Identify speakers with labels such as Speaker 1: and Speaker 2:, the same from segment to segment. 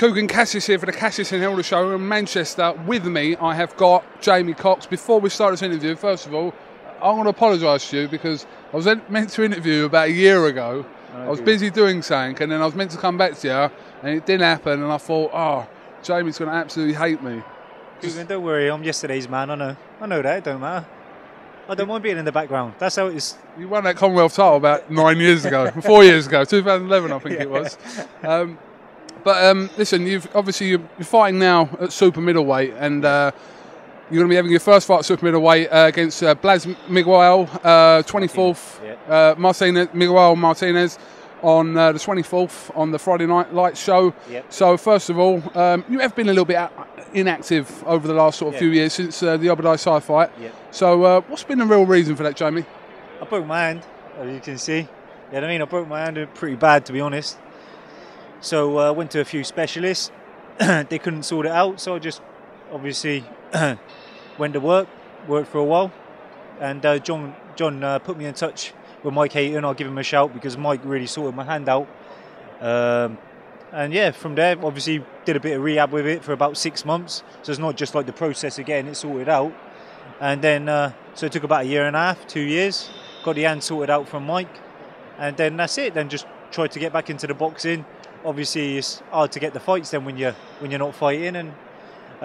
Speaker 1: KUGAN CASSIUS here for the CASSIUS and Elder Show in Manchester. With me, I have got Jamie Cox. Before we start this interview, first of all, I want to apologise to you because I was meant to interview you about a year ago. I was busy doing something, and then I was meant to come back to you, and it didn't happen. And I thought, oh, Jamie's going to absolutely hate me.
Speaker 2: KUGAN, don't worry, I'm yesterday's man. I know that. It don't matter. I don't mind being in the background. That's how it is.
Speaker 1: You won that Commonwealth title about 9 years ago, 4 years ago, 2011, I think it was. Listen, you're fighting now at super middleweight, and you're going to be having your first fight at super middleweight against Blas Miguel, 24th, Miguel Martinez on the 24th on the Friday Night Lights show.
Speaker 2: Yep.
Speaker 1: So first of all, you have been a little bit inactive over the last few years since the Obadiah fight.
Speaker 2: Yep.
Speaker 1: So what's been the real reason for that, Jamie?
Speaker 2: I broke my hand, as you can see. You know what I mean? I broke my hand pretty bad, to be honest. So I went to a few specialists. They couldn't sort it out, so I just obviously went to worked for a while. And John put me in touch with Mike Hayton. I'll give him a shout because Mike really sorted my hand out. And yeah, from there, obviously did a bit of rehab with it for about 6 months. So it's not just like the process again, it's sorted out. And then, so it took about a year and a half, 2 years. Got the hand sorted out from Mike. And then that's it. Then just tried to get back into the boxing. Obviously, it's hard to get the fights then when you're not fighting. And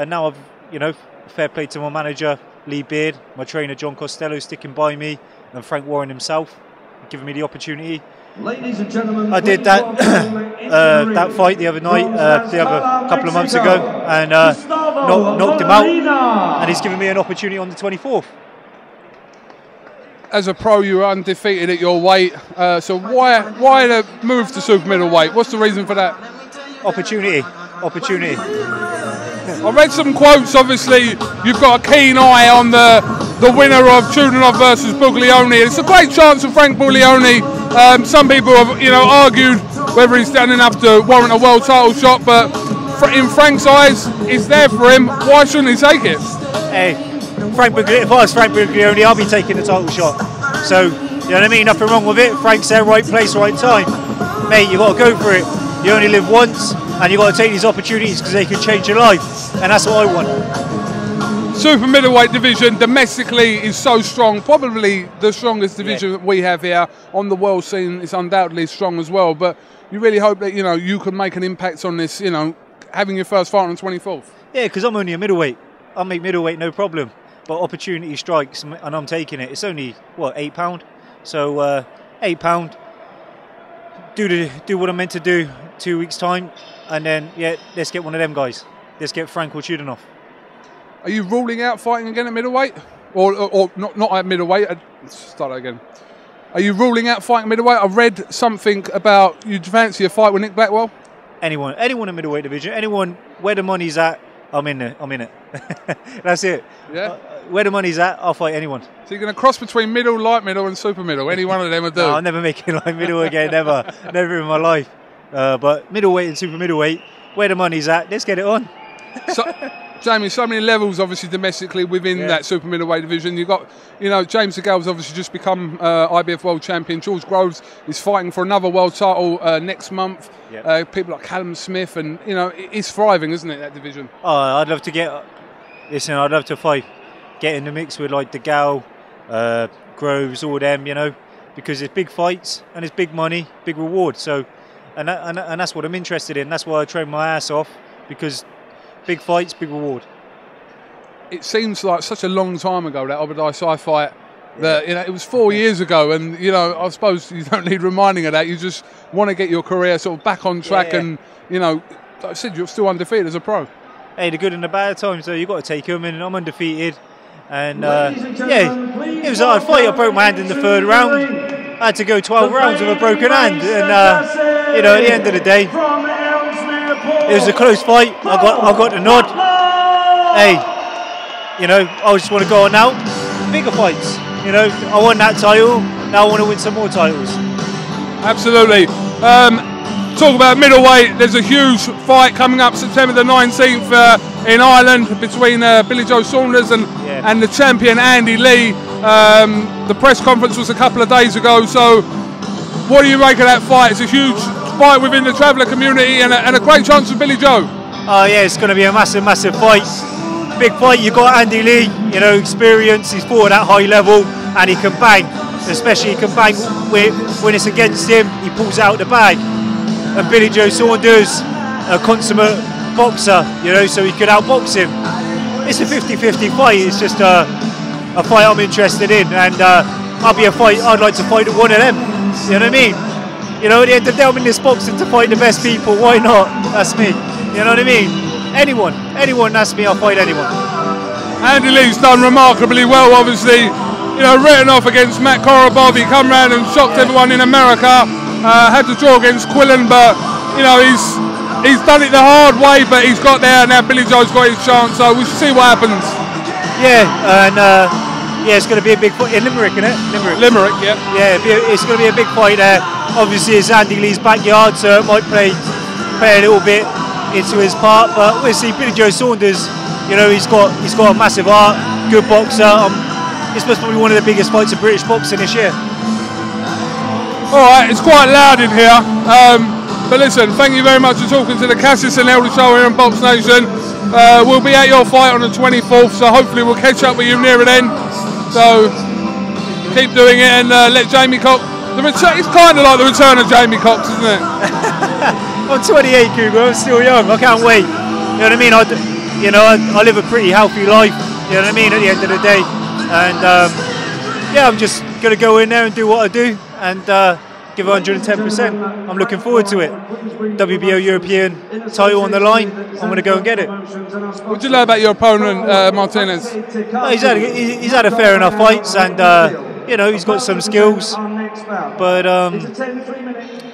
Speaker 2: now I've, fair play to my manager, Lee Beard, my trainer, John Costello, sticking by me, and Frank Warren himself, giving me the opportunity.
Speaker 3: Ladies and gentlemen,
Speaker 2: I did that that fight the other night, couple of months ago, and knocked him out. And he's given me an opportunity on the 24th.
Speaker 1: As a pro, you were undefeated at your weight. So why the move to super middleweight? What's the reason for that?
Speaker 2: Opportunity.
Speaker 1: I read some quotes. Obviously, you've got a keen eye on the winner of Chudinov versus Buglioni. It's a great chance for Frank Buglioni. Some people have, argued whether he's done enough to warrant a world title shot, but in Frank's eyes, it's there for him. Why shouldn't he take it?
Speaker 2: Hey, if I was Frank Buglioni, I'll be taking the title shot. So, you know what I mean? Nothing wrong with it. Frank's there, right place, right time. Mate, you got to go for it. You only live once, and you got to take these opportunities because they can change your life, and that's what I want.
Speaker 1: Super middleweight division domestically is so strong, probably the strongest division that we have here on the world scene. It's undoubtedly strong as well, but you really hope that you can make an impact on this. Having your first fight on the 24th.
Speaker 2: Yeah, because I'm only a middleweight. I'll make middleweight no problem, but opportunity strikes, and I'm taking it. It's only what, £8, so £8. Do what I'm meant to do. 2 weeks time, and then let's get one of them guys. Let's get Frank or Chudinov.
Speaker 1: Are you ruling out fighting again at middleweight, or not at middleweight? Start that again. Are you ruling out fighting middleweight? I read something about you'd fancy a fight with Nick Blackwell.
Speaker 2: Anyone in middleweight division, anyone where the money's at, I'm in there. I'm in it. That's it.
Speaker 1: Yeah.
Speaker 2: Where the money's at, I'll fight anyone.
Speaker 1: So you're going to cross between middle, light middle, and super middle. Any one of them will do.
Speaker 2: No, I'll never make it light middle again. Never in my life. But middleweight and super middleweight, where the money's at, let's get it on.
Speaker 1: So, Jamie, so many levels obviously domestically within that super middleweight division. You've got, James Segal's obviously just become IBF world champion. George Groves is fighting for another world title next month. Yep. People like Callum Smith, and it's thriving, isn't it, that division?
Speaker 2: Oh, I'd love to I'd love to fight, get in the mix with like Segal, Groves, all them, because it's big fights and it's big money, big reward. So. And that's what I'm interested in. That's why I train my ass off, because big fights, big reward.
Speaker 1: It seems like such a long time ago, that Obadiah fight. That it was 4 years ago, and I suppose you don't need reminding of that. You just want to get your career sort of back on track, and like I said, you're still undefeated as a pro.
Speaker 2: Hey, the good and the bad times, so you got to take them, and I'm undefeated. And it was a hard fight. I broke my hand in the 3rd round. I had to go 12 rounds with a broken hand, and at the end of the day, it was a close fight. I got the nod. Hey, I just want to go on now. Bigger fights. I won that title. Now I want to win some more titles.
Speaker 1: Absolutely. Talk about middleweight. There's a huge fight coming up September the 19th in Ireland between Billy Joe Saunders and the champion Andy Lee. The press conference was a couple of days ago. So, what do you make of that fight? It's a huge fight within the traveller community and a great chance for Billy Joe.
Speaker 2: Oh yeah, it's going to be a massive fight. Big fight. You got Andy Lee, you know, experience. He's fought at that high level, and he can bang. Especially he can bang when it's against him. He pulls out the bag. And Billy Joe Saunders, a consummate boxer, you know, so he could outbox him. It's a 50-50 fight. It's just a fight I'm interested in, and I'd like to fight one of them. You know what I mean? You know, at the end of the day, I'm in this boxing to fight the best people. Why not? That's me. You know what I mean? Anyone, that's me. I'll fight anyone.
Speaker 1: Andy Lee's done remarkably well, obviously. You know, written off against Matt Korobov. He come round and shocked everyone in America. Had to draw against Quillen, but you know he's done it the hard way. But he's got there, and now Billy Joe's got his chance. So we'll see what happens.
Speaker 2: Yeah, and yeah, it's going to be a big fight in Limerick, isn't it?
Speaker 1: Limerick, yeah.
Speaker 2: Yeah, it's going to be a big fight there. Obviously, it's Andy Lee's backyard, so it might play a little bit into his part. But we'll see. Billy Joe Saunders, you know, he's got a massive heart, good boxer. This must be one of the biggest fights of British boxing this year.
Speaker 1: Alright, it's quite loud in here. But listen, thank you very much for talking to the Cassius and Elder Show here in BoxNation. We'll be at your fight on the 24th, so hopefully we'll catch up with you near it then. So keep doing it and let Jamie Cox. It's kind of like the return of Jamie Cox, isn't it?
Speaker 2: I'm 28, Cougar. I'm still young. I can't wait. You know what I mean? I live a pretty healthy life. You know what I mean? At the end of the day. And yeah, I'm just going to go in there and do what I do and give 110%. I'm looking forward to it. WBO European title on the line. I'm going to go and get it.
Speaker 1: What do you know about your opponent, Martinez?
Speaker 2: Oh, he's had a fair enough fights, and you know, he's got some skills. But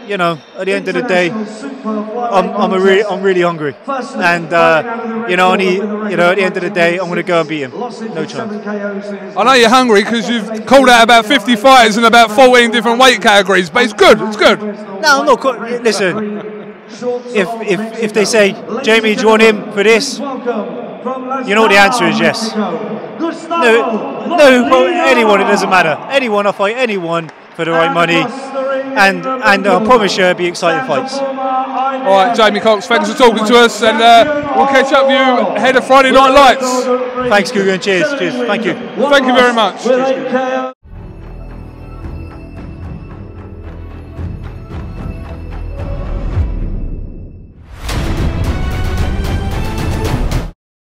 Speaker 2: you know, at the end of the day, I'm really hungry, and you know, at the end of the day, I'm going to go and beat him. No chance.
Speaker 1: I know you're hungry because you've called out about 50 fighters in about 14 different weight categories, but it's good. It's good.
Speaker 2: No, I'm not. Listen, if they say, Jamie, do you want him for this? You know what the answer is, yes. No, anyone. It doesn't matter. Anyone, I'll fight anyone for the right money. And I promise you it'll be exciting fights.
Speaker 1: Alright, Jamie Cox, thanks for talking to us, and we'll catch up with you ahead of Friday Night Lights.
Speaker 2: Thanks, Kugan. Cheers. Thank you.
Speaker 1: Thank you very much.